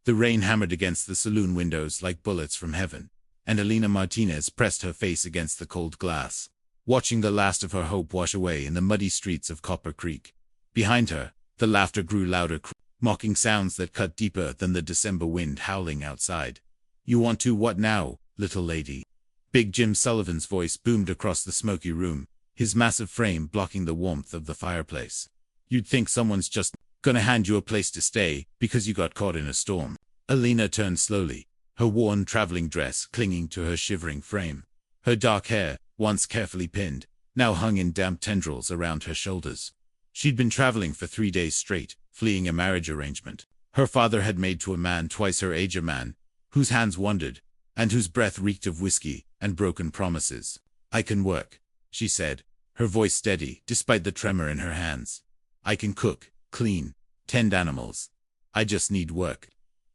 The rain hammered against the saloon windows like bullets from heaven, and Elena Martinez pressed her face against the cold glass, watching the last of her hope wash away in the muddy streets of Copper Creek. Behind her, the laughter grew louder, mocking sounds that cut deeper than the December wind howling outside. "You want to what now, little lady?" Big Jim Sullivan's voice boomed across the smoky room, his massive frame blocking the warmth of the fireplace. "You'd think someone's just gonna hand you a place to stay because you got caught in a storm." Elena turned slowly, her worn traveling dress clinging to her shivering frame. Her dark hair, once carefully pinned, now hung in damp tendrils around her shoulders. She'd been traveling for 3 days straight, fleeing a marriage arrangement her father had made to a man twice her age, a man whose hands wandered, and whose breath reeked of whiskey and broken promises. "I can work," she said, her voice steady despite the tremor in her hands. "I can cook, clean, tend animals. I just need work."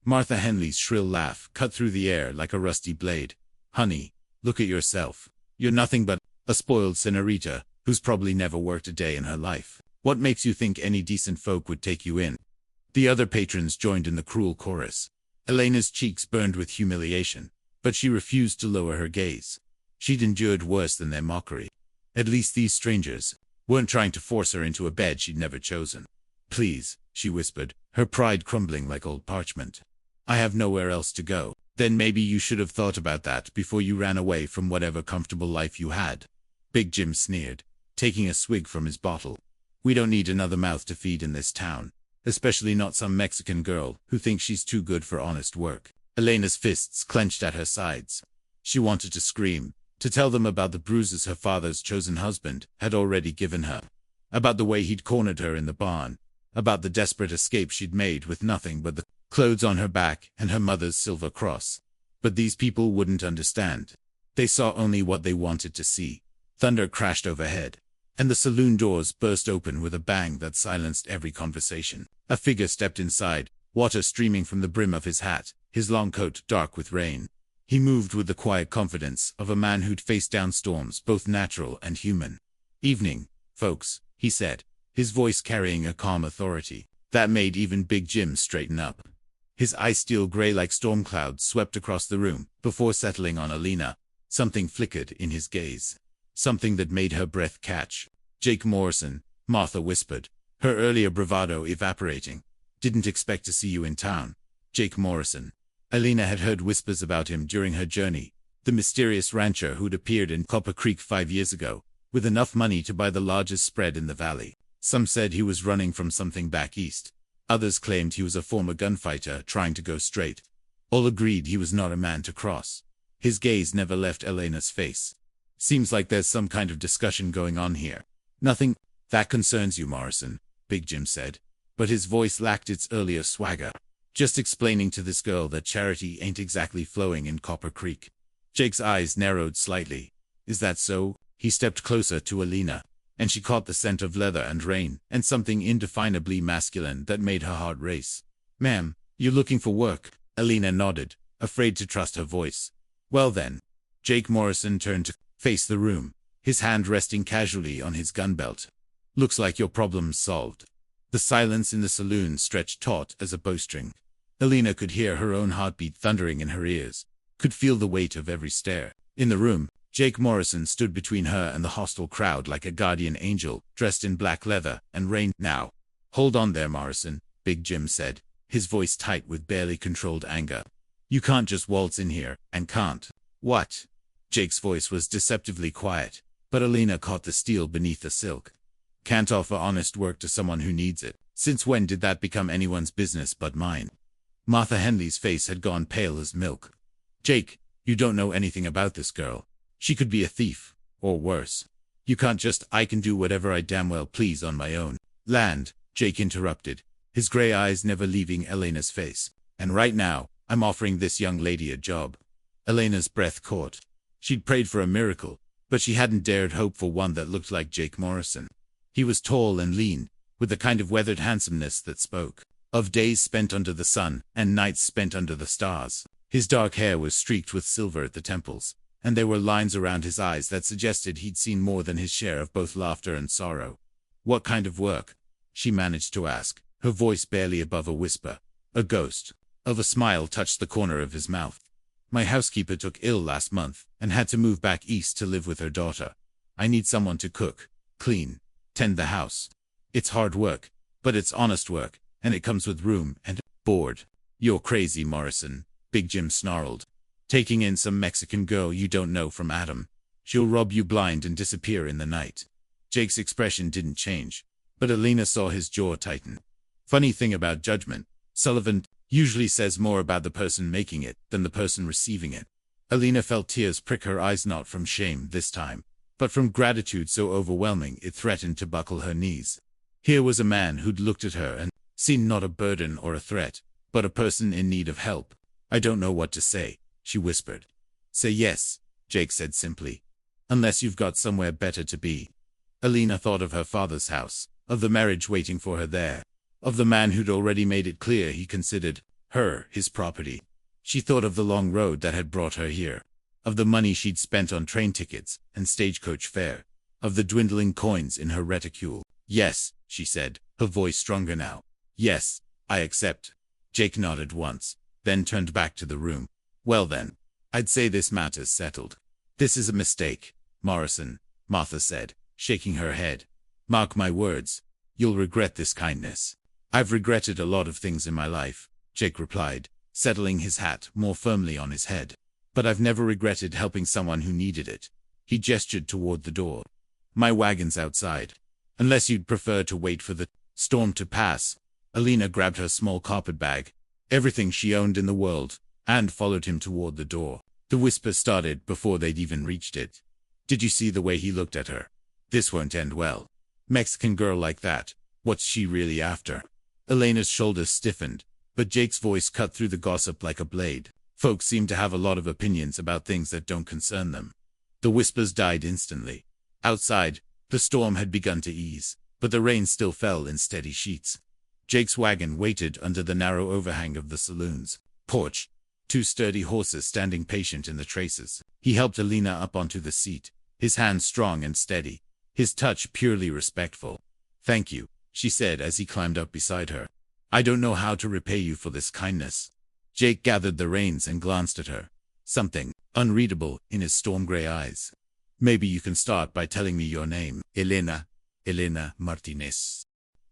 Martha Henley's shrill laugh cut through the air like a rusty blade. "Honey, look at yourself. You're nothing but a spoiled senorita who's probably never worked a day in her life. What makes you think any decent folk would take you in?" The other patrons joined in the cruel chorus. Elena's cheeks burned with humiliation, but she refused to lower her gaze. She'd endured worse than their mockery. At least these strangers weren't trying to force her into a bed she'd never chosen. "Please," she whispered, her pride crumbling like old parchment. "I have nowhere else to go." "Then maybe you should have thought about that before you ran away from whatever comfortable life you had." Big Jim sneered, taking a swig from his bottle. "We don't need another mouth to feed in this town, especially not some Mexican girl who thinks she's too good for honest work." Elena's fists clenched at her sides. She wanted to scream, to tell them about the bruises her father's chosen husband had already given her, about the way he'd cornered her in the barn, about the desperate escape she'd made with nothing but the clothes on her back and her mother's silver cross. But these people wouldn't understand. They saw only what they wanted to see. Thunder crashed overhead, and the saloon doors burst open with a bang that silenced every conversation. A figure stepped inside, water streaming from the brim of his hat, his long coat dark with rain. He moved with the quiet confidence of a man who'd faced down storms both natural and human. "Evening, folks," he said, his voice carrying a calm authority that made even Big Jim straighten up. His eyes steel gray like storm clouds swept across the room before settling on Elena. Something flickered in his gaze, something that made her breath catch. "Jake Morrison," Martha whispered, her earlier bravado evaporating. "Didn't expect to see you in town." Jake Morrison. Elena had heard whispers about him during her journey, the mysterious rancher who'd appeared in Copper Creek 5 years ago, with enough money to buy the largest spread in the valley. Some said he was running from something back east. Others claimed he was a former gunfighter trying to go straight. All agreed he was not a man to cross. His gaze never left Elena's face. "Seems like there's some kind of discussion going on here." "Nothing that concerns you, Morrison," Big Jim said, but his voice lacked its earlier swagger. "Just explaining to this girl that charity ain't exactly flowing in Copper Creek." Jake's eyes narrowed slightly. "Is that so?" He stepped closer to Elena, and she caught the scent of leather and rain, and something indefinably masculine that made her heart race. "Ma'am, you're looking for work?" Elena nodded, afraid to trust her voice. "Well then." Jake Morrison turned to face the room, his hand resting casually on his gun belt. "Looks like your problem's solved." The silence in the saloon stretched taut as a bowstring. Elena could hear her own heartbeat thundering in her ears, could feel the weight of every stare. In the room, Jake Morrison stood between her and the hostile crowd like a guardian angel, dressed in black leather and rain. "Now, hold on there, Morrison," Big Jim said, his voice tight with barely controlled anger. "You can't just waltz in here, and can't." "What?" Jake's voice was deceptively quiet, but Elena caught the steel beneath the silk. "Can't offer honest work to someone who needs it." "Since when did that become anyone's business but mine?" Martha Henley's face had gone pale as milk. "Jake, you don't know anything about this girl. She could be a thief, or worse. You can't just, I can do whatever I damn well please on my own land," Jake interrupted, his gray eyes never leaving Elena's face. "And right now, I'm offering this young lady a job." Elena's breath caught. She'd prayed for a miracle, but she hadn't dared hope for one that looked like Jake Morrison. He was tall and lean, with the kind of weathered handsomeness that spoke of days spent under the sun and nights spent under the stars. His dark hair was streaked with silver at the temples, and there were lines around his eyes that suggested he'd seen more than his share of both laughter and sorrow. "What kind of work?" she managed to ask, her voice barely above a whisper. "A ghost." of a smile touched the corner of his mouth. My housekeeper took ill last month and had to move back east to live with her daughter. I need someone to cook, clean, tend the house. It's hard work, but it's honest work, and it comes with room and board. You're crazy, Morrison, Big Jim snarled. Taking in some Mexican girl you don't know from Adam. She'll rob you blind and disappear in the night. Jake's expression didn't change, but Alina saw his jaw tighten. Funny thing about judgment, Sullivan usually says more about the person making it than the person receiving it. Alina felt tears prick her eyes, not from shame this time, but from gratitude so overwhelming it threatened to buckle her knees. Here was a man who'd looked at her and seen not a burden or a threat, but a person in need of help. I don't know what to say, she whispered. Say yes, Jake said simply. Unless you've got somewhere better to be. Alina thought of her father's house, of the marriage waiting for her there, of the man who'd already made it clear he considered her his property. She thought of the long road that had brought her here, of the money she'd spent on train tickets and stagecoach fare, of the dwindling coins in her reticule. Yes, she said, her voice stronger now. Yes, I accept. Jake nodded once, then turned back to the room. Well then, I'd say this matter's settled. This is a mistake, Morrison, Martha said, shaking her head. Mark my words, you'll regret this kindness. I've regretted a lot of things in my life, Jake replied, settling his hat more firmly on his head. But I've never regretted helping someone who needed it. He gestured toward the door. My wagon's outside. Unless you'd prefer to wait for the storm to pass. Alina grabbed her small carpetbag, everything she owned in the world, and followed him toward the door. The whisper started before they'd even reached it. Did you see the way he looked at her? This won't end well. Mexican girl like that, what's she really after? Elena's shoulders stiffened, but Jake's voice cut through the gossip like a blade. Folks seem to have a lot of opinions about things that don't concern them. The whispers died instantly. Outside, the storm had begun to ease, but the rain still fell in steady sheets. Jake's wagon waited under the narrow overhang of the saloon's porch, two sturdy horses standing patient in the traces. He helped Alina up onto the seat, his hand strong and steady, his touch purely respectful. Thank you, she said as he climbed up beside her. I don't know how to repay you for this kindness. Jake gathered the reins and glanced at her, something unreadable in his storm-gray eyes. Maybe you can start by telling me your name. Elena Martinez.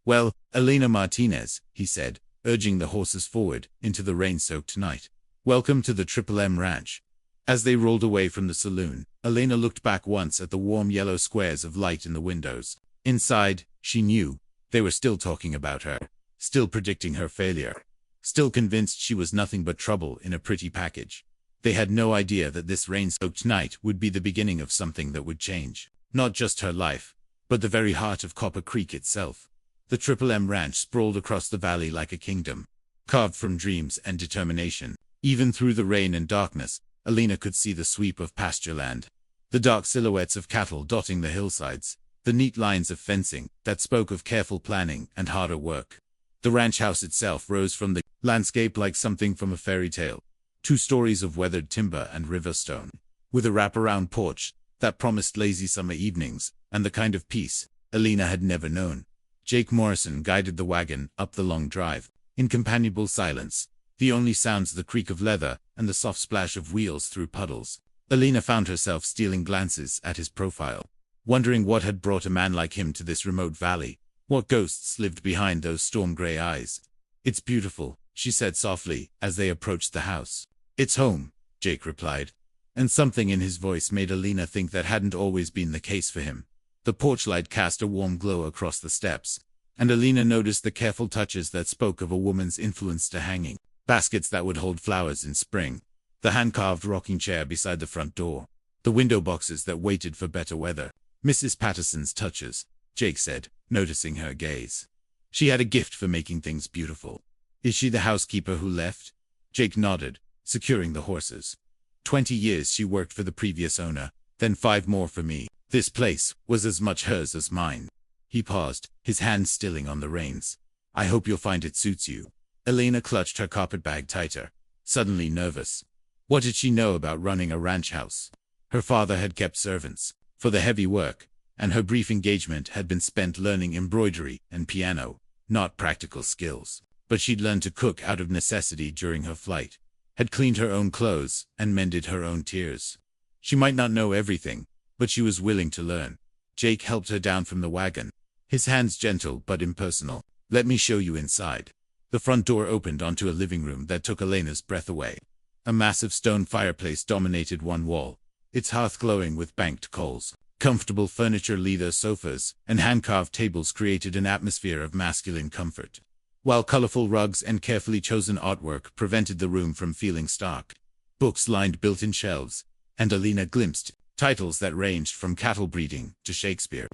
Well, Elena Martinez, he said, urging the horses forward into the rain-soaked night. Welcome to the Triple M Ranch. As they rolled away from the saloon, Elena looked back once at the warm yellow squares of light in the windows. Inside, she knew, they were still talking about her, still predicting her failure, still convinced she was nothing but trouble in a pretty package. They had no idea that this rain-soaked night would be the beginning of something that would change, not just her life, but the very heart of Copper Creek itself. The Triple M Ranch sprawled across the valley like a kingdom, carved from dreams and determination. Even through the rain and darkness, Alina could see the sweep of pasture land, the dark silhouettes of cattle dotting the hillsides, the neat lines of fencing that spoke of careful planning and harder work. The ranch house itself rose from the landscape like something from a fairy tale, 2 stories of weathered timber and river stone, with a wraparound porch that promised lazy summer evenings and the kind of peace Alina had never known. Jake Morrison guided the wagon up the long drive, in companionable silence, the only sounds the creak of leather and the soft splash of wheels through puddles. Alina found herself stealing glances at his profile, wondering what had brought a man like him to this remote valley, what ghosts lived behind those storm-gray eyes. It's beautiful, she said softly as they approached the house. It's home, Jake replied, and something in his voice made Alina think that hadn't always been the case for him. The porch light cast a warm glow across the steps, and Alina noticed the careful touches that spoke of a woman's influence to hanging, baskets that would hold flowers in spring, the hand-carved rocking chair beside the front door, the window boxes that waited for better weather. Mrs. Patterson's touches, Jake said, noticing her gaze. She had a gift for making things beautiful. Is she the housekeeper who left? Jake nodded, securing the horses. 20 years she worked for the previous owner, then 5 more for me. This place was as much hers as mine. He paused, his hand stilling on the reins. I hope you'll find it suits you. Elena clutched her carpetbag tighter, suddenly nervous. What did she know about running a ranch house? Her father had kept servants for the heavy work, and her brief engagement had been spent learning embroidery and piano, not practical skills. but she'd learned to cook out of necessity during her flight, had cleaned her own clothes, and mended her own tears. She might not know everything, but she was willing to learn. Jake helped her down from the wagon, his hands gentle but impersonal. "Let me show you inside." The front door opened onto a living room that took Elena's breath away. A massive stone fireplace dominated one wall, its hearth glowing with banked coals. Comfortable furniture, leather sofas, and hand-carved tables created an atmosphere of masculine comfort, while colorful rugs and carefully chosen artwork prevented the room from feeling stark. Books lined built-in shelves, and Elena glimpsed titles that ranged from cattle breeding to Shakespeare.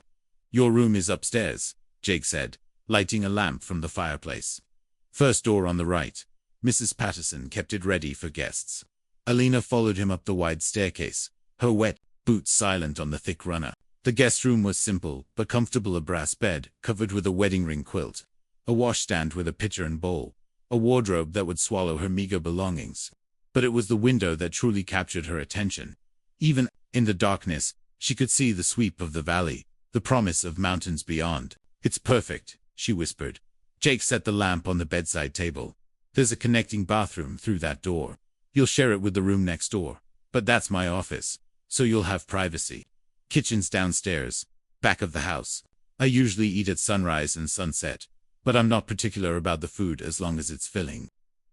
"Your room is upstairs," Jake said, lighting a lamp from the fireplace. "First door on the right." Mrs. Patterson kept it ready for guests. Elena followed him up the wide staircase, her wet boots silent on the thick runner. The guest room was simple but comfortable, a brass bed covered with a wedding ring quilt, a washstand with a pitcher and bowl, a wardrobe that would swallow her meager belongings. But it was the window that truly captured her attention. Even in the darkness, she could see the sweep of the valley, the promise of mountains beyond. "It's perfect," she whispered. Jake set the lamp on the bedside table. "There's a connecting bathroom through that door. You'll share it with the room next door, but that's my office, so you'll have privacy. Kitchen's downstairs, back of the house. I usually eat at sunrise and sunset, but I'm not particular about the food as long as it's filling."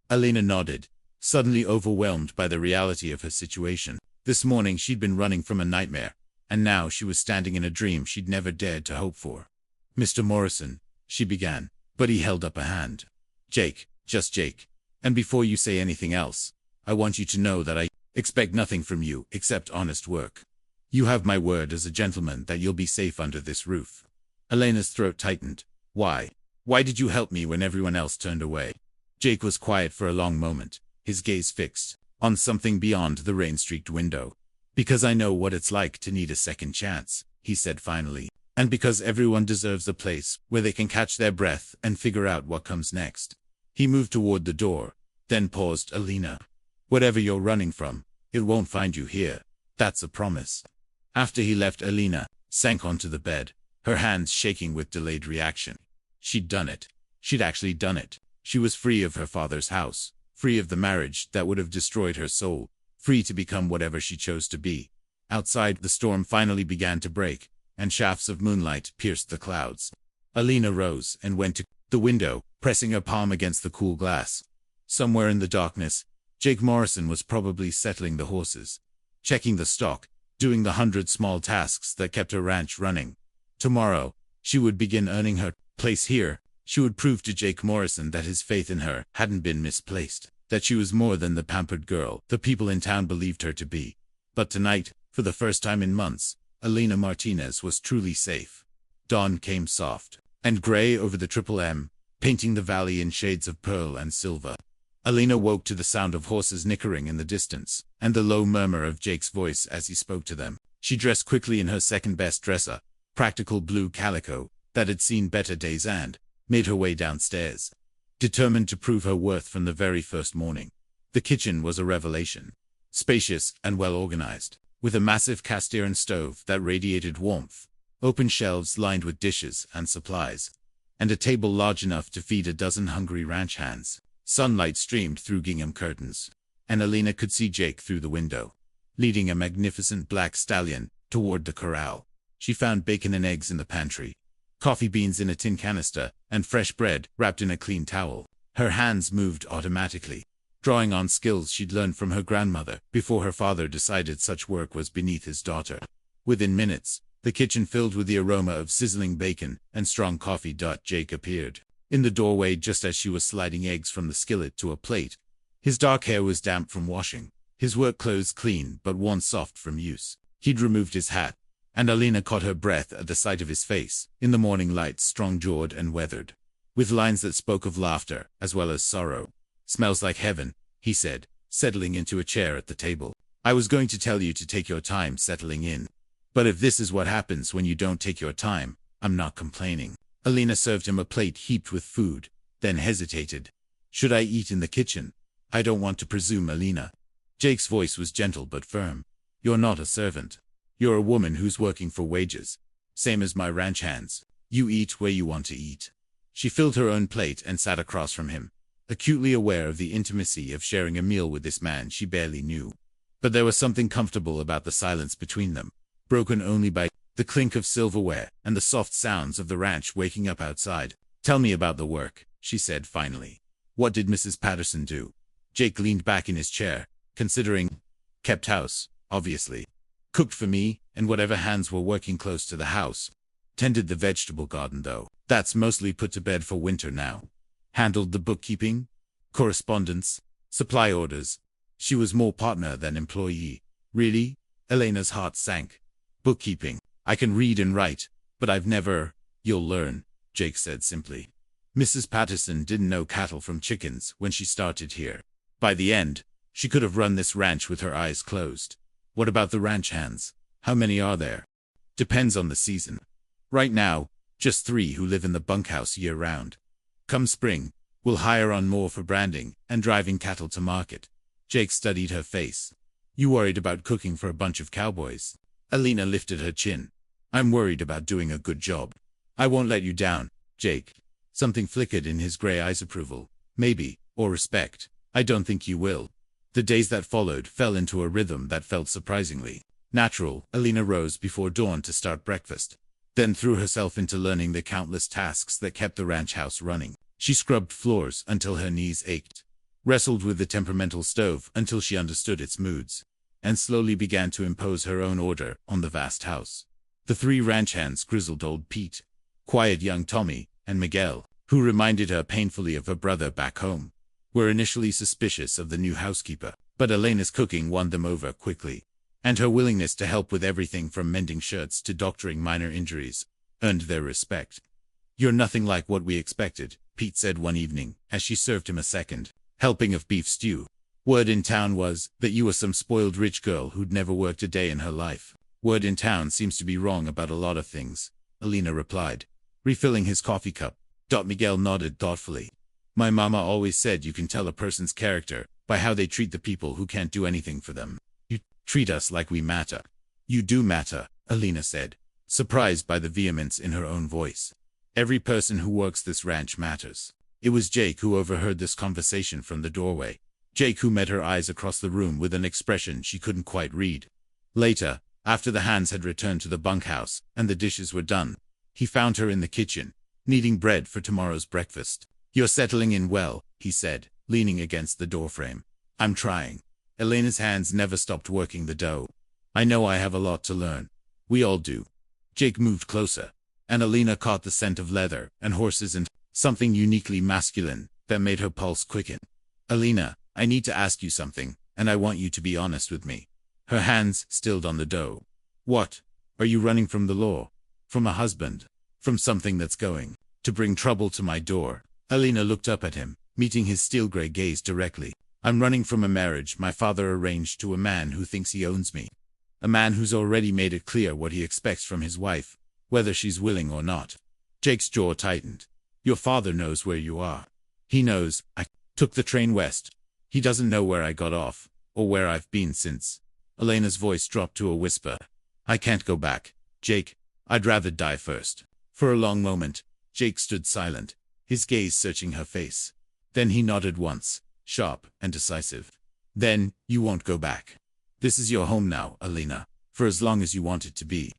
Elena nodded, suddenly overwhelmed by the reality of her situation. This morning she'd been running from a nightmare, and now she was standing in a dream she'd never dared to hope for. "Mr. Morrison," she began, but he held up a hand. "Jake, just Jake. And before you say anything else, I want you to know that I expect nothing from you except honest work. You have my word as a gentleman that you'll be safe under this roof." Elena's throat tightened. "Why? Why did you help me when everyone else turned away?" Jake was quiet for a long moment, his gaze fixed on something beyond the rain-streaked window. "Because I know what it's like to need a second chance," he said finally. "And because everyone deserves a place where they can catch their breath and figure out what comes next." He moved toward the door, then paused. "Elena, whatever you're running from, it won't find you here. That's a promise." After he left, Elena sank onto the bed, her hands shaking with delayed reaction. She'd done it. She'd actually done it. She was free of her father's house, free of the marriage that would have destroyed her soul, free to become whatever she chose to be. Outside, the storm finally began to break, and shafts of moonlight pierced the clouds. Elena rose and went to the window, pressing her palm against the cool glass. Somewhere in the darkness, Jake Morrison was probably settling the horses, checking the stock, doing the 100 small tasks that kept her ranch running. Tomorrow, she would begin earning her place here. She would prove to Jake Morrison that his faith in her hadn't been misplaced, that she was more than the pampered girl the people in town believed her to be. But tonight, for the first time in months, Elena Martinez was truly safe. Dawn came soft and gray over the Triple M, painting the valley in shades of pearl and silver. Elena woke to the sound of horses nickering in the distance, and the low murmur of Jake's voice as he spoke to them. She dressed quickly in her second-best dresser, practical blue calico, that had seen better days, and made her way downstairs, determined to prove her worth from the very first morning. The kitchen was a revelation, spacious and well-organized, with a massive cast-iron stove that radiated warmth, open shelves lined with dishes and supplies, and a table large enough to feed a dozen hungry ranch hands. Sunlight streamed through gingham curtains, and Elena could see Jake through the window, leading a magnificent black stallion toward the corral. She found bacon and eggs in the pantry, coffee beans in a tin canister, and fresh bread wrapped in a clean towel. Her hands moved automatically, drawing on skills she'd learned from her grandmother before her father decided such work was beneath his daughter. Within minutes, the kitchen filled with the aroma of sizzling bacon and strong coffee. Jake appeared in the doorway just as she was sliding eggs from the skillet to a plate. His dark hair was damp from washing, his work clothes clean but worn soft from use. He'd removed his hat, and Elena caught her breath at the sight of his face, in the morning light, strong-jawed and weathered, with lines that spoke of laughter as well as sorrow. "Smells like heaven," he said, settling into a chair at the table. "I was going to tell you to take your time settling in. But if this is what happens when you don't take your time, I'm not complaining." Elena served him a plate heaped with food, then hesitated. "Should I eat in the kitchen? I don't want to presume, Elena." Jake's voice was gentle but firm. "You're not a servant. You're a woman who's working for wages, same as my ranch hands. You eat where you want to eat." She filled her own plate and sat across from him, acutely aware of the intimacy of sharing a meal with this man she barely knew. But there was something comfortable about the silence between them, broken only by the clink of silverware and the soft sounds of the ranch waking up outside. "Tell me about the work," she said finally. "What did Mrs. Patterson do?" Jake leaned back in his chair, considering. "Kept house, obviously. Cooked for me, and whatever hands were working close to the house. Tended the vegetable garden though. That's mostly put to bed for winter now. Handled the bookkeeping, correspondence, supply orders. She was more partner than employee." "Really?" Elena's heart sank. "Bookkeeping. I can read and write, but I've never—" "You'll learn," Jake said simply. Mrs. Patterson didn't know cattle from chickens when she started here. By the end, she could have run this ranch with her eyes closed. "What about the ranch hands? How many are there?" "Depends on the season. Right now, just 3 who live in the bunkhouse year-round. Come spring, we'll hire on more for branding and driving cattle to market." Jake studied her face. "You worried about cooking for a bunch of cowboys?" Elena lifted her chin. "I'm worried about doing a good job." "I won't let you down, Jake." Something flickered in his gray eyes. "Approval, maybe, or respect. I don't think you will." The days that followed fell into a rhythm that felt surprisingly natural. Elena rose before dawn to start breakfast, then threw herself into learning the countless tasks that kept the ranch house running. She scrubbed floors until her knees ached, wrestled with the temperamental stove until she understood its moods, and slowly began to impose her own order on the vast house. The 3 ranch hands, grizzled old Pete, quiet young Tommy, and Miguel, who reminded her painfully of her brother back home, were initially suspicious of the new housekeeper, but Elena's cooking won them over quickly, and her willingness to help with everything from mending shirts to doctoring minor injuries earned their respect. "You're nothing like what we expected," Pete said one evening, as she served him a second helping of beef stew. "Word in town was that you were some spoiled rich girl who'd never worked a day in her life." "Word in town seems to be wrong about a lot of things," Elena replied, refilling his coffee cup. Miguel nodded thoughtfully. "My mama always said you can tell a person's character by how they treat the people who can't do anything for them. You treat us like we matter." "You do matter," Elena said, surprised by the vehemence in her own voice. "Every person who works this ranch matters." It was Jake who overheard this conversation from the doorway. Jake who met her eyes across the room with an expression she couldn't quite read. Later, after the hands had returned to the bunkhouse and the dishes were done, he found her in the kitchen, kneading bread for tomorrow's breakfast. "You're settling in well," he said, leaning against the doorframe. "I'm trying." Elena's hands never stopped working the dough. "I know I have a lot to learn. We all do." Jake moved closer, and Elena caught the scent of leather and horses and something uniquely masculine that made her pulse quicken. "Elena, I need to ask you something, and I want you to be honest with me." Her hands stilled on the dough. "What? Are you running from the law? From a husband? From something that's going to bring trouble to my door?" Elena looked up at him, meeting his steel-gray gaze directly. "I'm running from a marriage my father arranged to a man who thinks he owns me. A man who's already made it clear what he expects from his wife, whether she's willing or not." Jake's jaw tightened. "Your father knows where you are. He knows I took the train west. He doesn't know where I got off, or where I've been since." Elena's voice dropped to a whisper. "I can't go back, Jake. I'd rather die first." For a long moment, Jake stood silent, his gaze searching her face. Then he nodded once, sharp and decisive. "Then, you won't go back. This is your home now, Elena, for as long as you want it to be."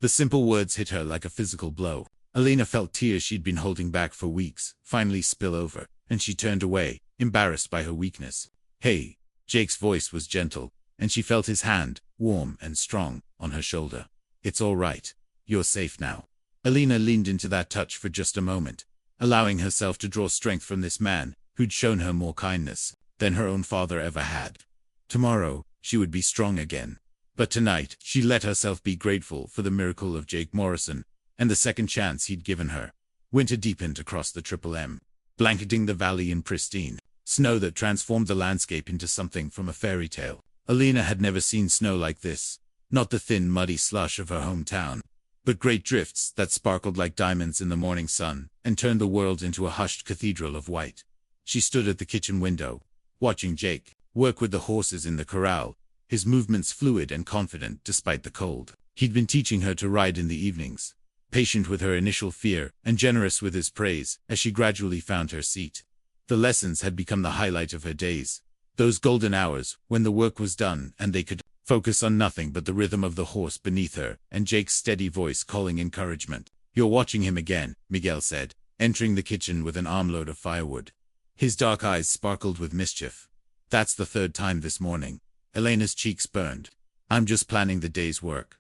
The simple words hit her like a physical blow. Elena felt tears she'd been holding back for weeks finally spill over, and she turned away, embarrassed by her weakness. "Hey." Jake's voice was gentle, and she felt his hand, warm and strong, on her shoulder. "It's all right. You're safe now." Elena leaned into that touch for just a moment, allowing herself to draw strength from this man who'd shown her more kindness than her own father ever had. Tomorrow, she would be strong again. But tonight, she let herself be grateful for the miracle of Jake Morrison and the second chance he'd given her. Winter deepened across the Triple M, blanketing the valley in pristine snow that transformed the landscape into something from a fairy tale. Elena had never seen snow like this, not the thin, muddy slush of her hometown, but great drifts that sparkled like diamonds in the morning sun and turned the world into a hushed cathedral of white. She stood at the kitchen window, watching Jake work with the horses in the corral, his movements fluid and confident despite the cold. He'd been teaching her to ride in the evenings, patient with her initial fear and generous with his praise as she gradually found her seat. The lessons had become the highlight of her days. Those golden hours when the work was done and they could focus on nothing but the rhythm of the horse beneath her and Jake's steady voice calling encouragement. "You're watching him again," Miguel said, entering the kitchen with an armload of firewood. His dark eyes sparkled with mischief. "That's the third time this morning." Elena's cheeks burned. "I'm just planning the day's work."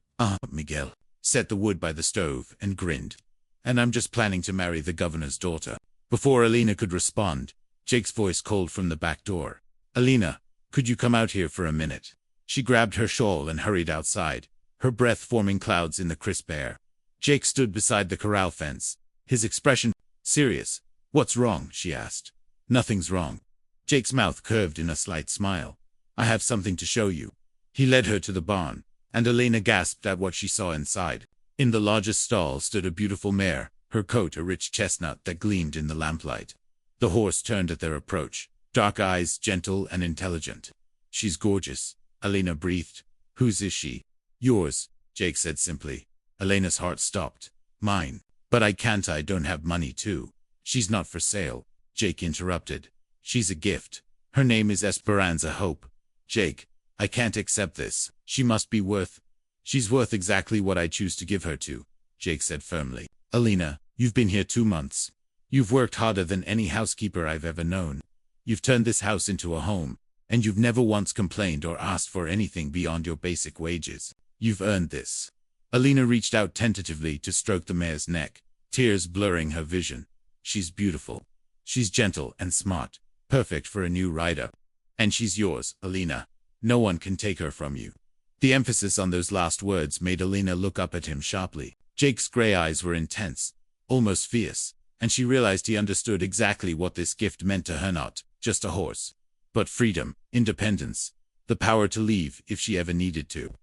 Miguel set the wood by the stove and grinned. "And I'm just planning to marry the governor's daughter." Before Elena could respond, Jake's voice called from the back door. "Elena, could you come out here for a minute?" She grabbed her shawl and hurried outside, her breath forming clouds in the crisp air. Jake stood beside the corral fence, his expression serious. "What's wrong?" she asked. "Nothing's wrong." Jake's mouth curved in a slight smile. "I have something to show you." He led her to the barn, and Elena gasped at what she saw inside. In the largest stall stood a beautiful mare, her coat a rich chestnut that gleamed in the lamplight. The horse turned at their approach, dark eyes gentle and intelligent. "She's gorgeous," Elena breathed. "Whose is she?" "Yours," Jake said simply. Elena's heart stopped. "Mine. But I don't have money too." "She's not for sale," Jake interrupted. "She's a gift. Her name is Esperanza Hope." "Jake, I can't accept this. She's worth exactly what I choose to give her to," Jake said firmly. "Elena, you've been here 2 months. You've worked harder than any housekeeper I've ever known. You've turned this house into a home, and you've never once complained or asked for anything beyond your basic wages. You've earned this." Elena reached out tentatively to stroke the mare's neck, tears blurring her vision. "She's beautiful. She's gentle and smart, perfect for a new rider. And she's yours, Elena. No one can take her from you." The emphasis on those last words made Elena look up at him sharply. Jake's gray eyes were intense, almost fierce, and she realized he understood exactly what this gift meant to her. Not just a horse, but freedom, independence, the power to leave if she ever needed to.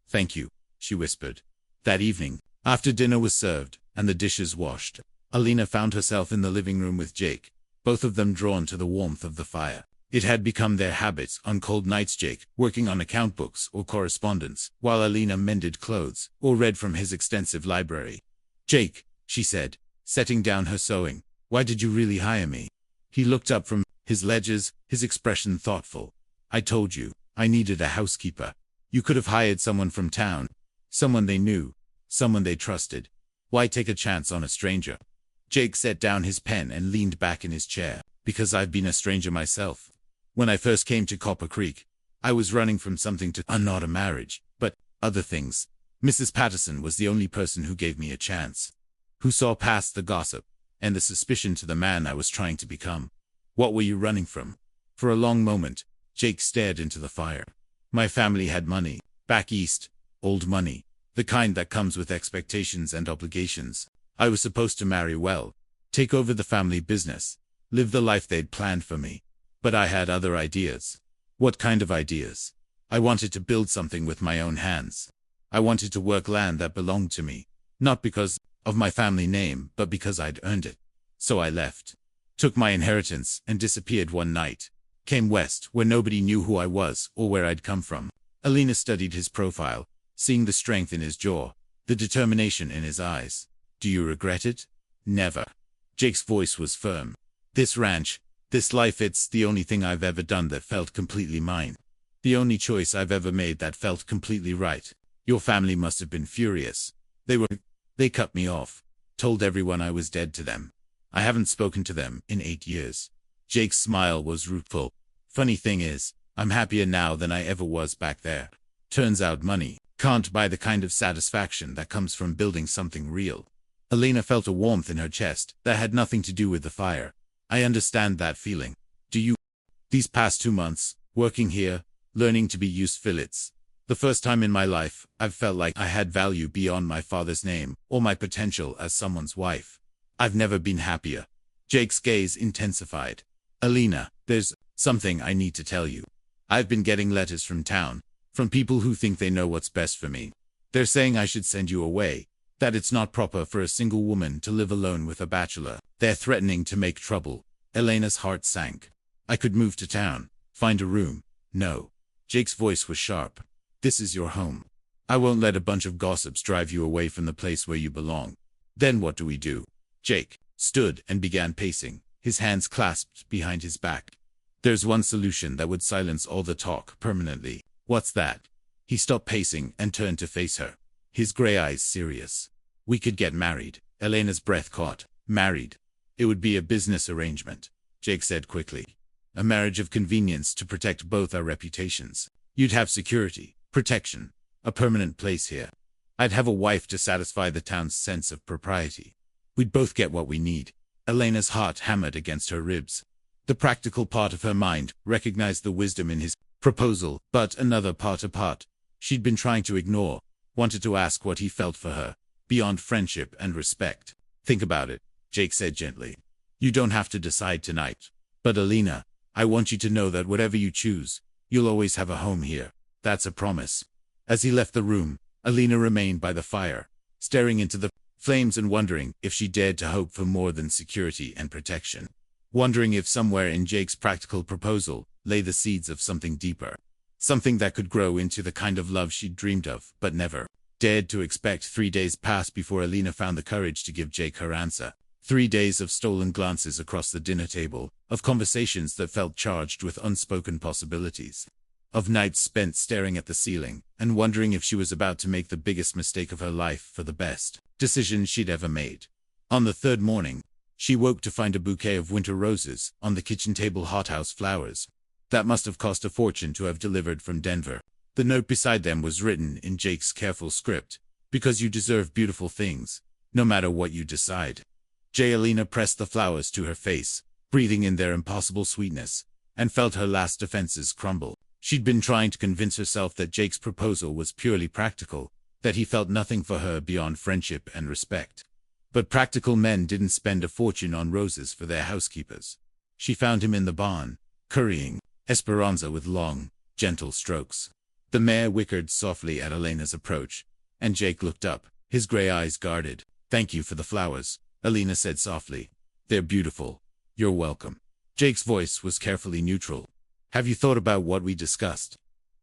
"Thank you," she whispered. That evening, after dinner was served and the dishes washed, Elena found herself in the living room with Jake, both of them drawn to the warmth of the fire. It had become their habit on cold nights, Jake working on account books or correspondence, while Elena mended clothes or read from his extensive library. "Jake," she said, setting down her sewing, "why did you really hire me?" He looked up from his ledgers, his expression thoughtful. "I told you, I needed a housekeeper. You could have hired someone from town. Someone they knew, someone they trusted. Why take a chance on a stranger?" Jake set down his pen and leaned back in his chair. "Because I've been a stranger myself. When I first came to Copper Creek, I was running from something not a marriage, but other things. Mrs. Patterson was the only person who gave me a chance, who saw past the gossip and the suspicion to the man I was trying to become." "What were you running from?" For a long moment, Jake stared into the fire. "My family had money, back east, old money, the kind that comes with expectations and obligations. I was supposed to marry well, take over the family business, live the life they'd planned for me. But I had other ideas." "What kind of ideas?" "I wanted to build something with my own hands. I wanted to work land that belonged to me, not because of my family name, but because I'd earned it. So I left, took my inheritance, and disappeared one night. Came west, where nobody knew who I was or where I'd come from." Elena studied his profile, seeing the strength in his jaw, the determination in his eyes. "Do you regret it?" "Never." Jake's voice was firm. "This ranch, this life, it's the only thing I've ever done that felt completely mine. The only choice I've ever made that felt completely right. Your family must have been furious. They cut me off, told everyone I was dead to them. I haven't spoken to them in 8 years." Jake's smile was rueful. "Funny thing is, I'm happier now than I ever was back there. Turns out money can't buy the kind of satisfaction that comes from building something real." Elena felt a warmth in her chest that had nothing to do with the fire. "I understand that feeling. Do you?" "These past 2 months, working here, learning to be useful, it's the first time in my life I've felt like I had value beyond my father's name or my potential as someone's wife. I've never been happier." Jake's gaze intensified. "Elena, there's something I need to tell you. I've been getting letters from town, from people who think they know what's best for me. They're saying I should send you away, that it's not proper for a single woman to live alone with a bachelor. They're threatening to make trouble." Elena's heart sank. "I could move to town, find a room." "No." Jake's voice was sharp. "This is your home. I won't let a bunch of gossips drive you away from the place where you belong." Then what do we do? Jake stood and began pacing, his hands clasped behind his back. There's one solution that would silence all the talk permanently. What's that? He stopped pacing and turned to face her, his gray eyes serious. We could get married. Elena's breath caught. Married. It would be a business arrangement, Jake said quickly. A marriage of convenience to protect both our reputations. You'd have security, protection, a permanent place here. I'd have a wife to satisfy the town's sense of propriety. We'd both get what we need. Elena's heart hammered against her ribs. The practical part of her mind recognized the wisdom in his proposal, but another part apart. She'd been trying to ignore, wanted to ask what he felt for her, beyond friendship and respect. Think about it, Jake said gently. You don't have to decide tonight. But Elena, I want you to know that whatever you choose, you'll always have a home here. That's a promise. As he left the room, Elena remained by the fire, staring into the flames and wondering if she dared to hope for more than security and protection. Wondering if somewhere in Jake's practical proposal lay the seeds of something deeper. Something that could grow into the kind of love she'd dreamed of, but never dared to expect. 3 days passed before Elena found the courage to give Jake her answer. 3 days of stolen glances across the dinner table, of conversations that felt charged with unspoken possibilities. Of nights spent staring at the ceiling and wondering if she was about to make the biggest mistake of her life for the best decision she'd ever made. On the third morning, she woke to find a bouquet of winter roses on the kitchen table, hothouse flowers. That must have cost a fortune to have delivered from Denver. The note beside them was written in Jake's careful script, because you deserve beautiful things, no matter what you decide. Elena pressed the flowers to her face, breathing in their impossible sweetness, and felt her last defenses crumble. She'd been trying to convince herself that Jake's proposal was purely practical, that he felt nothing for her beyond friendship and respect. But practical men didn't spend a fortune on roses for their housekeepers. She found him in the barn, currying Esperanza with long, gentle strokes. The mare whickered softly at Elena's approach, and Jake looked up, his gray eyes guarded. Thank you for the flowers, Elena said softly. They're beautiful. You're welcome. Jake's voice was carefully neutral. Have you thought about what we discussed?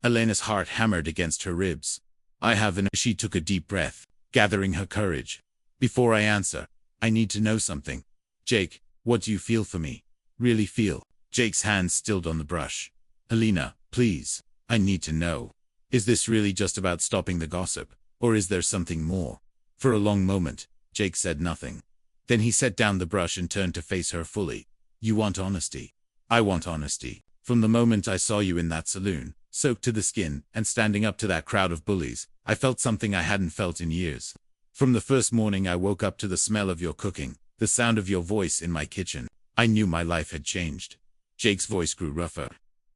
Elena's heart hammered against her ribs. I haven't. She took a deep breath, gathering her courage. Before I answer, I need to know something. Jake, what do you feel for me? Really feel? Jake's hands stilled on the brush. Elena, please, I need to know. Is this really just about stopping the gossip, or is there something more? For a long moment, Jake said nothing. Then he set down the brush and turned to face her fully. You want honesty? I want honesty. From the moment I saw you in that saloon, soaked to the skin and standing up to that crowd of bullies, I felt something I hadn't felt in years. From the first morning I woke up to the smell of your cooking, the sound of your voice in my kitchen, I knew my life had changed. Jake's voice grew rougher.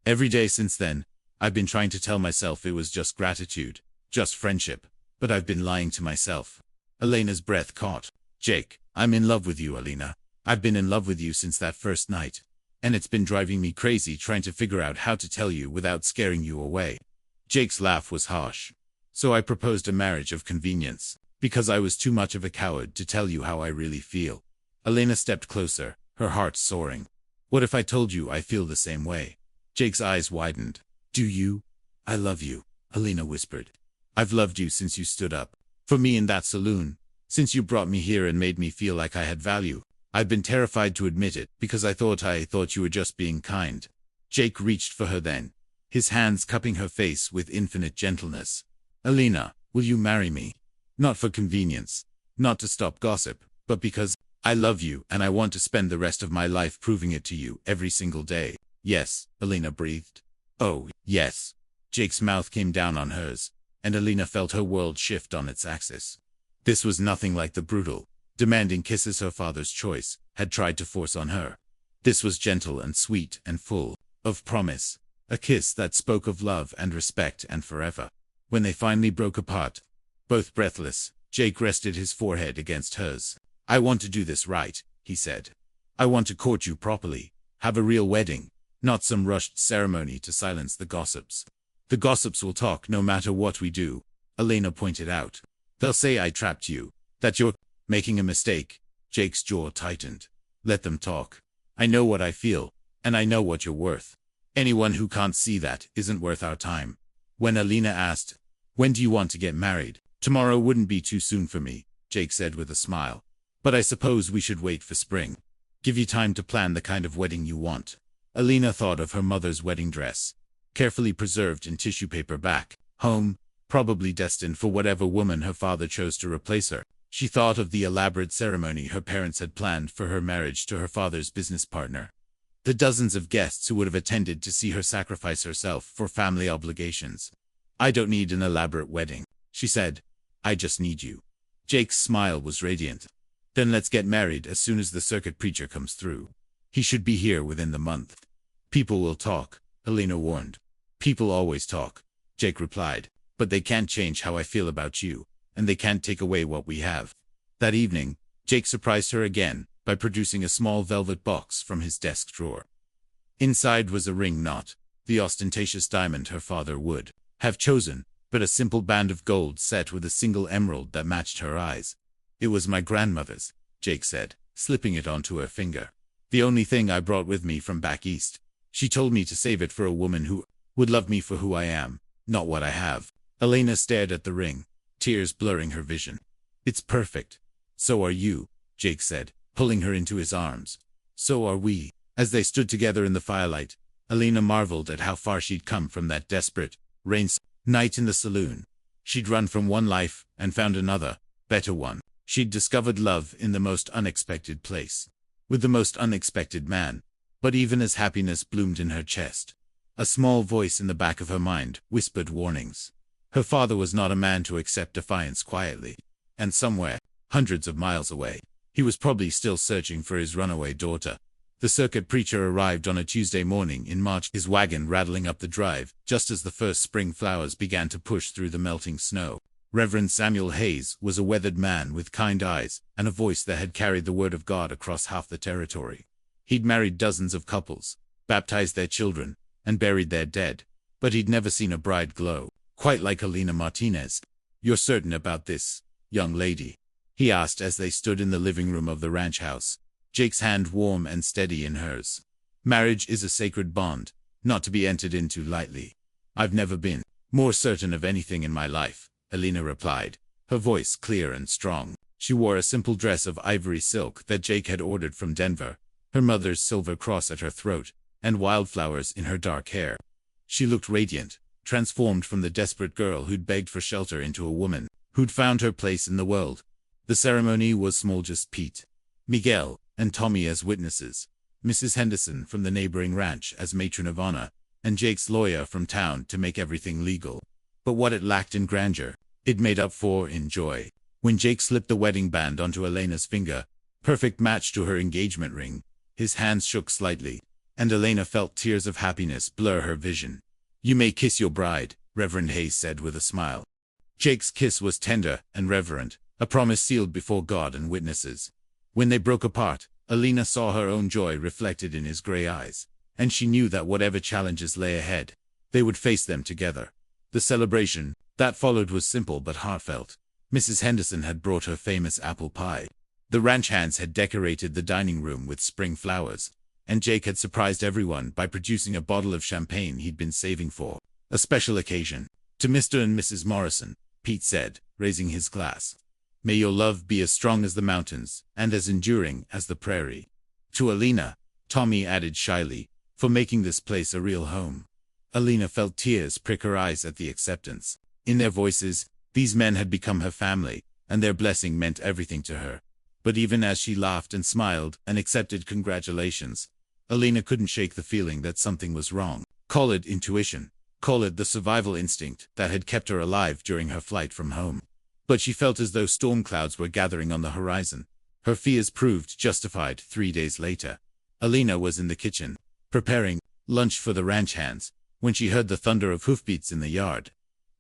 Every day since then, I've been trying to tell myself it was just gratitude, just friendship, but I've been lying to myself. Elena's breath caught. Jake, I'm in love with you, Elena. I've been in love with you since that first night. And it's been driving me crazy trying to figure out how to tell you without scaring you away. Jake's laugh was harsh. So I proposed a marriage of convenience, because I was too much of a coward to tell you how I really feel. Elena stepped closer, her heart soaring. What if I told you I feel the same way? Jake's eyes widened. Do you? I love you, Elena whispered. I've loved you since you stood up for me in that saloon, since you brought me here and made me feel like I had value. I've been terrified to admit it, because I thought you were just being kind. Jake reached for her then, his hands cupping her face with infinite gentleness. Elena, will you marry me? Not for convenience, not to stop gossip, but because I love you and I want to spend the rest of my life proving it to you every single day. Yes, Elena breathed. Oh, yes. Jake's mouth came down on hers, and Elena felt her world shift on its axis. This was nothing like the brutal, demanding kisses her father's choice had tried to force on her. This was gentle and sweet and full of promise, a kiss that spoke of love and respect and forever. When they finally broke apart, both breathless, Jake rested his forehead against hers. I want to do this right, he said. I want to court you properly, have a real wedding, not some rushed ceremony to silence the gossips. The gossips will talk no matter what we do, Elena pointed out. They'll say I trapped you, that you're making a mistake. Jake's jaw tightened. Let them talk. I know what I feel, and I know what you're worth. Anyone who can't see that isn't worth our time. When Elena asked, when do you want to get married? Tomorrow wouldn't be too soon for me, Jake said with a smile. But I suppose we should wait for spring. Give you time to plan the kind of wedding you want. Alina thought of her mother's wedding dress, carefully preserved in tissue paper back home, probably destined for whatever woman her father chose to replace her. She thought of the elaborate ceremony her parents had planned for her marriage to her father's business partner. The dozens of guests who would have attended to see her sacrifice herself for family obligations. I don't need an elaborate wedding, she said. I just need you. Jake's smile was radiant. Then let's get married as soon as the circuit preacher comes through. He should be here within the month. People will talk, Alina warned. People always talk, Jake replied, but they can't change how I feel about you, and they can't take away what we have. That evening, Jake surprised her again by producing a small velvet box from his desk drawer. Inside was a ring, not the ostentatious diamond her father would have chosen, but a simple band of gold set with a single emerald that matched her eyes. It was my grandmother's, Jake said, slipping it onto her finger. The only thing I brought with me from back east. She told me to save it for a woman who would love me for who I am, not what I have. Alina stared at the ring, tears blurring her vision. It's perfect. So are you, Jake said, pulling her into his arms. So are we. As they stood together in the firelight, Alina marveled at how far she'd come from that desperate, rain-soaked night in the saloon. She'd run from one life and found another, better one. She'd discovered love in the most unexpected place, with the most unexpected man. But even as happiness bloomed in her chest, a small voice in the back of her mind whispered warnings. Her father was not a man to accept defiance quietly. And somewhere, hundreds of miles away, he was probably still searching for his runaway daughter. The circuit preacher arrived on a Tuesday morning in March, his wagon rattling up the drive, just as the first spring flowers began to push through the melting snow. Reverend Samuel Hayes was a weathered man with kind eyes and a voice that had carried the word of God across half the territory. He'd married dozens of couples, baptized their children, and buried their dead, but he'd never seen a bride glow quite like Alina Martinez. You're certain about this, young lady? He asked as they stood in the living room of the ranch house, Jake's hand warm and steady in hers. Marriage is a sacred bond, not to be entered into lightly. I've never been more certain of anything in my life, Alina replied, her voice clear and strong. She wore a simple dress of ivory silk that Jake had ordered from Denver, her mother's silver cross at her throat, and wildflowers in her dark hair. She looked radiant, transformed from the desperate girl who'd begged for shelter into a woman who'd found her place in the world. The ceremony was small, just Pete, Miguel, and Tommy as witnesses, Mrs. Henderson from the neighboring ranch as matron of honor, and Jake's lawyer from town to make everything legal. But what it lacked in grandeur, it made up for in joy. When Jake slipped the wedding band onto Elena's finger, perfect match to her engagement ring, his hands shook slightly, and Elena felt tears of happiness blur her vision. You may kiss your bride, Reverend Hayes said with a smile. Jake's kiss was tender and reverent, a promise sealed before God and witnesses. When they broke apart, Alina saw her own joy reflected in his gray eyes, and she knew that whatever challenges lay ahead, they would face them together. The celebration that followed was simple but heartfelt. Mrs. Henderson had brought her famous apple pie. The ranch hands had decorated the dining room with spring flowers, and Jake had surprised everyone by producing a bottle of champagne he'd been saving for a special occasion. To Mr. and Mrs. Morrison, Pete said, raising his glass. May your love be as strong as the mountains, and as enduring as the prairie. To Alina, Tommy added shyly, for making this place a real home. Alina felt tears prick her eyes at the acceptance. In their voices, these men had become her family, and their blessing meant everything to her. But even as she laughed and smiled and accepted congratulations, Alina couldn't shake the feeling that something was wrong. Call it intuition, call it the survival instinct that had kept her alive during her flight from home. But she felt as though storm clouds were gathering on the horizon. Her fears proved justified 3 days later. Alina was in the kitchen, preparing lunch for the ranch hands, when she heard the thunder of hoofbeats in the yard.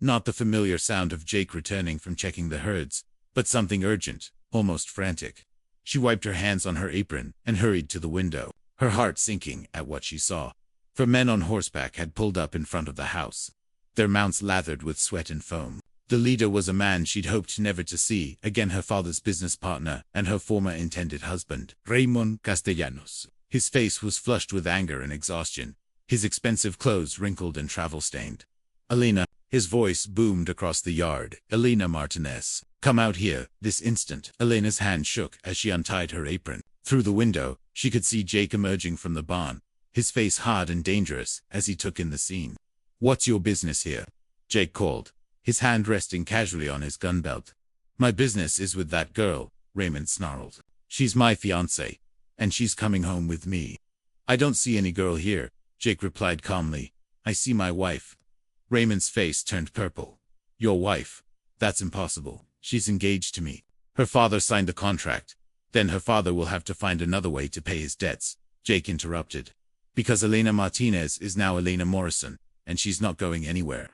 Not the familiar sound of Jake returning from checking the herds, but something urgent, almost frantic. She wiped her hands on her apron and hurried to the window, her heart sinking at what she saw. For men on horseback had pulled up in front of the house, their mounts lathered with sweat and foam. The leader was a man she'd hoped never to see again, her father's business partner and her former intended husband, Raymond Castellanos. His face was flushed with anger and exhaustion, his expensive clothes wrinkled and travel-stained. Alina, his voice boomed across the yard. Alina Martinez, Come out here, this instant. Elena's hand shook as she untied her apron. Through the window, she could see Jake emerging from the barn, his face hard and dangerous as he took in the scene. What's your business here? Jake called, his hand resting casually on his gun belt. My business is with that girl, Raymond snarled. She's my fiancée, and she's coming home with me. I don't see any girl here, Jake replied calmly. I see my wife. Raymond's face turned purple. Your wife? That's impossible. She's engaged to me. Her father signed the contract. Then her father will have to find another way to pay his debts, Jake interrupted. Because Elena Martinez is now Elena Morrison, and she's not going anywhere.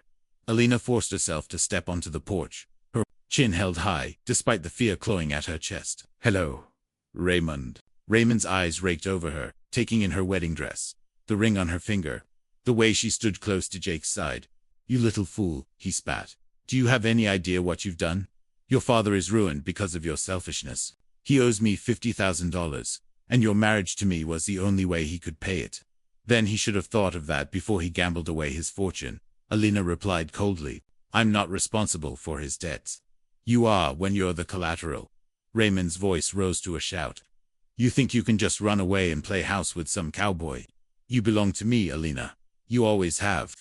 Elena forced herself to step onto the porch, her chin held high, despite the fear clawing at her chest. Hello, Raymond. Raymond's eyes raked over her, taking in her wedding dress, the ring on her finger, the way she stood close to Jake's side. You little fool, he spat. Do you have any idea what you've done? Your father is ruined because of your selfishness. He owes me $50,000, and your marriage to me was the only way he could pay it. Then he should have thought of that before he gambled away his fortune, Elena replied coldly. I'm not responsible for his debts. You are when you're the collateral. Raymond's voice rose to a shout. You think you can just run away and play house with some cowboy? You belong to me, Elena. You always have.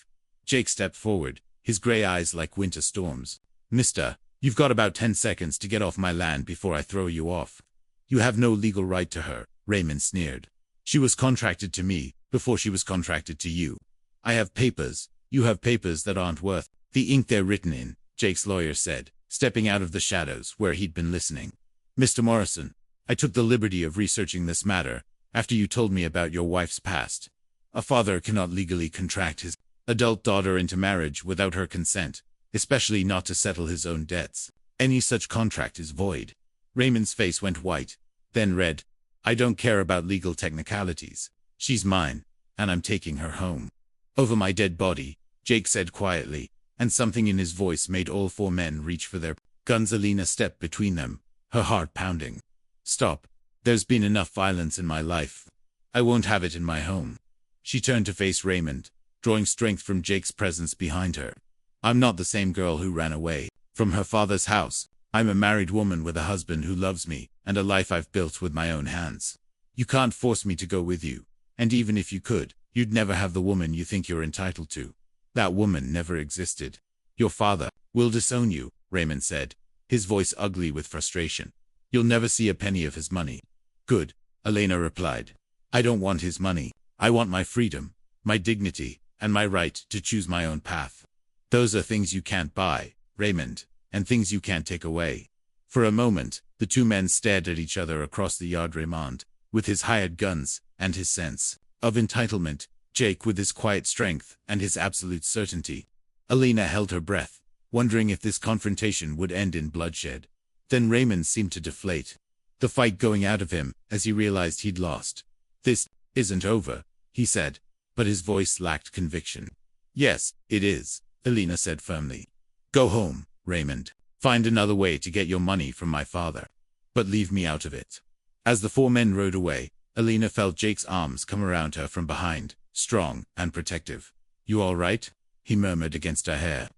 Jake stepped forward, his gray eyes like winter storms. Mister, you've got about 10 seconds to get off my land before I throw you off. You have no legal right to her, Raymond sneered. She was contracted to me before she was contracted to you. I have papers. You have papers that aren't worth the ink they're written in, Jake's lawyer said, stepping out of the shadows where he'd been listening. Mr. Morrison, I took the liberty of researching this matter after you told me about your wife's past. A father cannot legally contract his adult daughter into marriage without her consent, especially not to settle his own debts. Any such contract is void. Raymond's face went white, then red. I don't care about legal technicalities. She's mine, and I'm taking her home. Over my dead body, Jake said quietly, and something in his voice made all four men reach for their guns. Elena stepped between them, her heart pounding. Stop. There's been enough violence in my life. I won't have it in my home. She turned to face Raymond, drawing strength from Jake's presence behind her. I'm not the same girl who ran away from her father's house. I'm a married woman with a husband who loves me and a life I've built with my own hands. You can't force me to go with you, and even if you could, you'd never have the woman you think you're entitled to. That woman never existed. Your father will disown you, Raymond said, his voice ugly with frustration. You'll never see a penny of his money. Good, Elena replied. I don't want his money. I want my freedom, my dignity, and my right to choose my own path. Those are things you can't buy, Raymond, and things you can't take away. For a moment, the two men stared at each other across the yard. Raymond, with his hired guns, and his sense of entitlement, Jake with his quiet strength and his absolute certainty. Elena held her breath, wondering if this confrontation would end in bloodshed. Then Raymond seemed to deflate, the fight going out of him as he realized he'd lost. This isn't over, he said, but his voice lacked conviction. Yes, it is, Elena said firmly. Go home, Raymond. Find another way to get your money from my father. But leave me out of it. As the four men rode away, Elena felt Jake's arms come around her from behind, strong and protective. You all right? He murmured against her hair.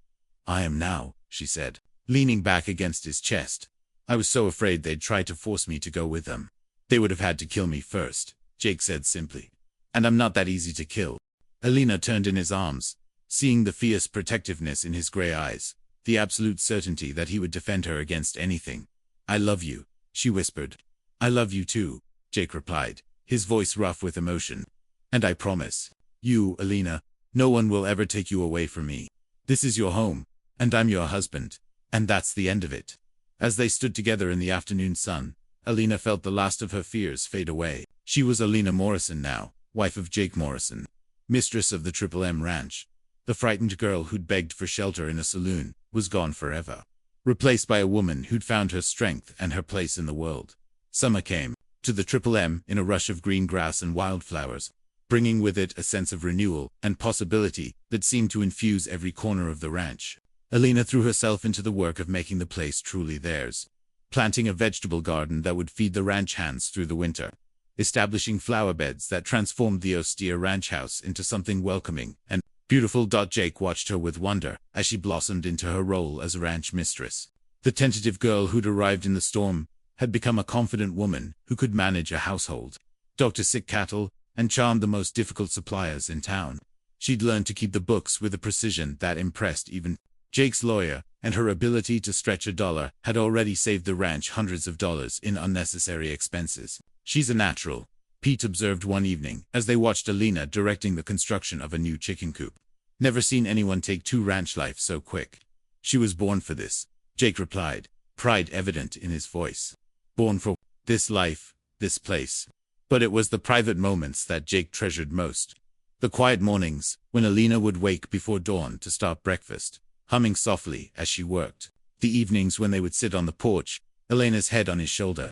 I am now, she said, leaning back against his chest. I was so afraid they'd try to force me to go with them. They would have had to kill me first, Jake said simply. And I'm not that easy to kill. Elena turned in his arms, seeing the fierce protectiveness in his gray eyes, the absolute certainty that he would defend her against anything. I love you, she whispered. I love you too, Jake replied, his voice rough with emotion. And I promise you, Elena, no one will ever take you away from me. This is your home, and I'm your husband, and that's the end of it. As they stood together in the afternoon sun, Elena felt the last of her fears fade away. She was Elena Morrison now, wife of Jake Morrison, mistress of the Triple M Ranch. The frightened girl who'd begged for shelter in a saloon was gone forever, replaced by a woman who'd found her strength and her place in the world. Summer came to the Triple M in a rush of green grass and wildflowers, bringing with it a sense of renewal and possibility that seemed to infuse every corner of the ranch. Elena threw herself into the work of making the place truly theirs, planting a vegetable garden that would feed the ranch hands through the winter, establishing flower beds that transformed the austere ranch house into something welcoming and beautiful. Jake watched her with wonder as she blossomed into her role as a ranch mistress. The tentative girl who'd arrived in the storm had become a confident woman who could manage a household, doctor sick cattle, and charm the most difficult suppliers in town. She'd learned to keep the books with a precision that impressed even Jake's lawyer, and her ability to stretch a dollar had already saved the ranch hundreds of dollars in unnecessary expenses. "She's a natural," Pete observed one evening as they watched Alina directing the construction of a new chicken coop. "Never seen anyone take to ranch life so quick." "She was born for this," Jake replied, pride evident in his voice. "Born for this life, this place." But it was the private moments that Jake treasured most. The quiet mornings, when Alina would wake before dawn to start breakfast, humming softly as she worked. The evenings when they would sit on the porch, Elena's head on his shoulder,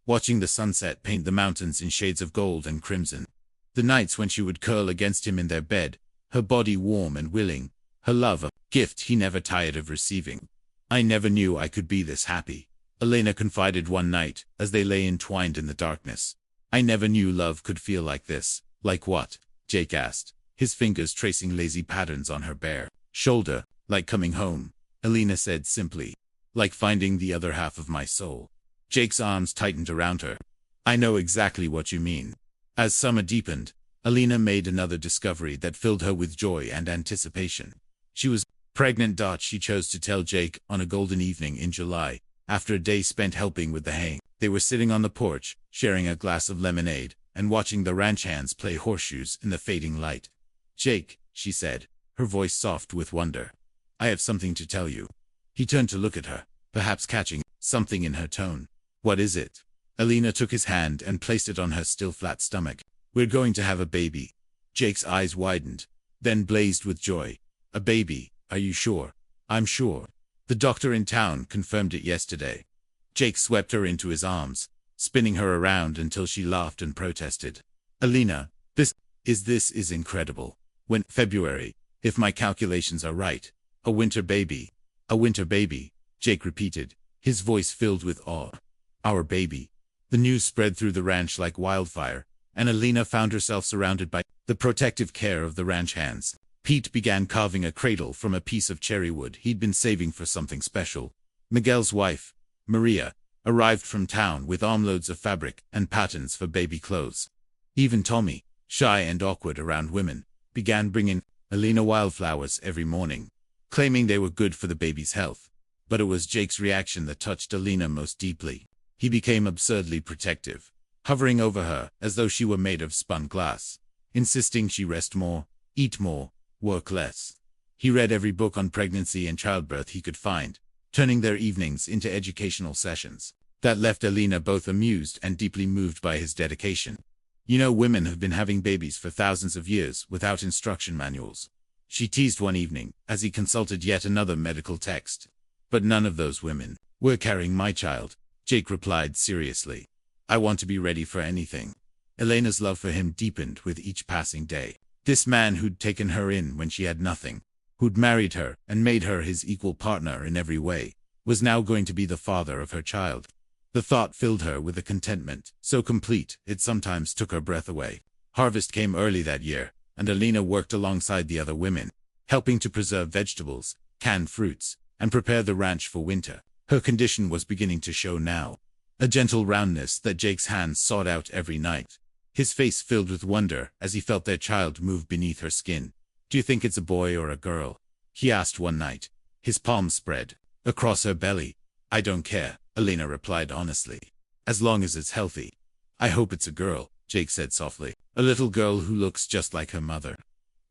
watching the sunset paint the mountains in shades of gold and crimson. The nights when she would curl against him in their bed, her body warm and willing, her love a gift he never tired of receiving. "I never knew I could be this happy," Elena confided one night as they lay entwined in the darkness. "I never knew love could feel like this." "Like what?" Jake asked, his fingers tracing lazy patterns on her bare shoulder. "Like coming home," Elena said simply. "Like finding the other half of my soul." Jake's arms tightened around her. "I know exactly what you mean." As summer deepened, Alina made another discovery that filled her with joy and anticipation. She was pregnant. She chose to tell Jake on a golden evening in July, after a day spent helping with the haying. They were sitting on the porch, sharing a glass of lemonade, and watching the ranch hands play horseshoes in the fading light. "Jake," she said, her voice soft with wonder, "I have something to tell you." He turned to look at her, perhaps catching something in her tone. "What is it?" Alina took his hand and placed it on her still flat stomach. "We're going to have a baby." Jake's eyes widened, then blazed with joy. "A baby, are you sure?" "I'm sure. The doctor in town confirmed it yesterday." Jake swept her into his arms, spinning her around until she laughed and protested. "Alina, this is incredible. When February, if my calculations are right. A winter baby." "A winter baby," Jake repeated, his voice filled with awe. "Our baby." The news spread through the ranch like wildfire, and Alina found herself surrounded by the protective care of the ranch hands. Pete began carving a cradle from a piece of cherry wood he'd been saving for something special. Miguel's wife, Maria, arrived from town with armloads of fabric and patterns for baby clothes. Even Tommy, shy and awkward around women, began bringing Alina wildflowers every morning, claiming they were good for the baby's health. But it was Jake's reaction that touched Alina most deeply. He became absurdly protective, hovering over her as though she were made of spun glass, insisting she rest more, eat more, work less. He read every book on pregnancy and childbirth he could find, turning their evenings into educational sessions. That left Alina both amused and deeply moved by his dedication. "You know, women have been having babies for thousands of years without instruction manuals," she teased one evening as he consulted yet another medical text. "But none of those women were carrying my child," Jake replied seriously. "I want to be ready for anything." Elena's love for him deepened with each passing day. This man who'd taken her in when she had nothing, who'd married her and made her his equal partner in every way, was now going to be the father of her child. The thought filled her with a contentment so complete it sometimes took her breath away. Harvest came early that year, and Alina worked alongside the other women, helping to preserve vegetables, can fruits, and prepare the ranch for winter. Her condition was beginning to show now, a gentle roundness that Jake's hands sought out every night. His face filled with wonder as he felt their child move beneath her skin. "Do you think it's a boy or a girl?" he asked one night, his palms spread across her belly. "I don't care," Alina replied honestly, "as long as it's healthy." "I hope it's a girl," Jake said softly, "a little girl who looks just like her mother."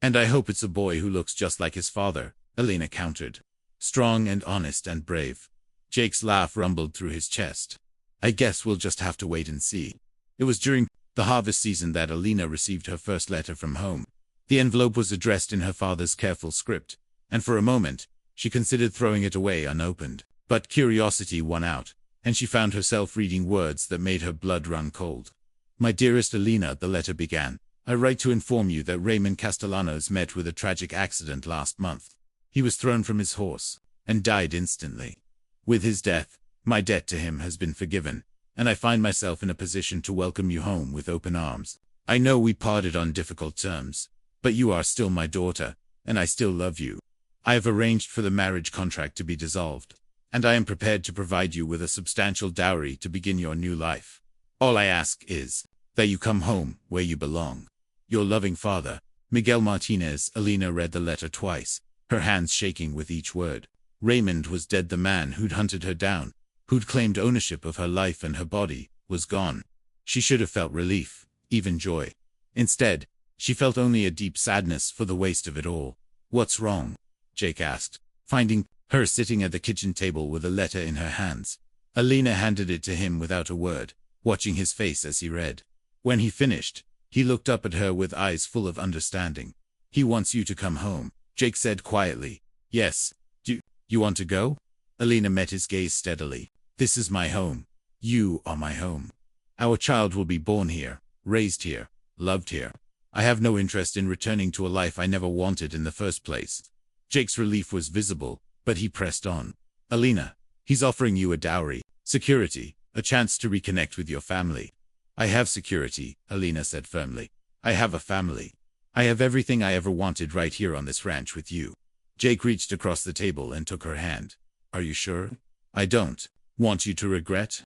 "And I hope it's a boy who looks just like his father," Alina countered. "Strong and honest and brave." Jake's laugh rumbled through his chest. "I guess we'll just have to wait and see." It was during the harvest season that Alina received her first letter from home. The envelope was addressed in her father's careful script, and for a moment, she considered throwing it away unopened. But curiosity won out, and she found herself reading words that made her blood run cold. "My dearest Alina," the letter began, "I write to inform you that Raymond Castellanos met with a tragic accident last month. He was thrown from his horse and died instantly. With his death, my debt to him has been forgiven, and I find myself in a position to welcome you home with open arms. I know we parted on difficult terms, but you are still my daughter, and I still love you. I have arranged for the marriage contract to be dissolved, and I am prepared to provide you with a substantial dowry to begin your new life. All I ask is that you come home where you belong. Your loving father, Miguel Martinez. Alina read the letter twice, her hands shaking with each word. Raymond was dead. The man who'd hunted her down, who'd claimed ownership of her life and her body, was gone. She should have felt relief, even joy. Instead, she felt only a deep sadness for the waste of it all. "What's wrong?" Jake asked, finding her sitting at the kitchen table with a letter in her hands. Alina handed it to him without a word, watching his face as he read. When he finished, he looked up at her with eyes full of understanding. "He wants you to come home," Jake said quietly. "Yes. Do you want to go?" Alina met his gaze steadily. "This is my home. You are my home. Our child will be born here, raised here, loved here. I have no interest in returning to a life I never wanted in the first place." Jake's relief was visible, but he pressed on. "Alina, he's offering you a dowry, security, a chance to reconnect with your family." "I have security," Alina said firmly. "I have a family. I have everything I ever wanted right here on this ranch with you." Jake reached across the table and took her hand. "Are you sure?" "I don't want you to regret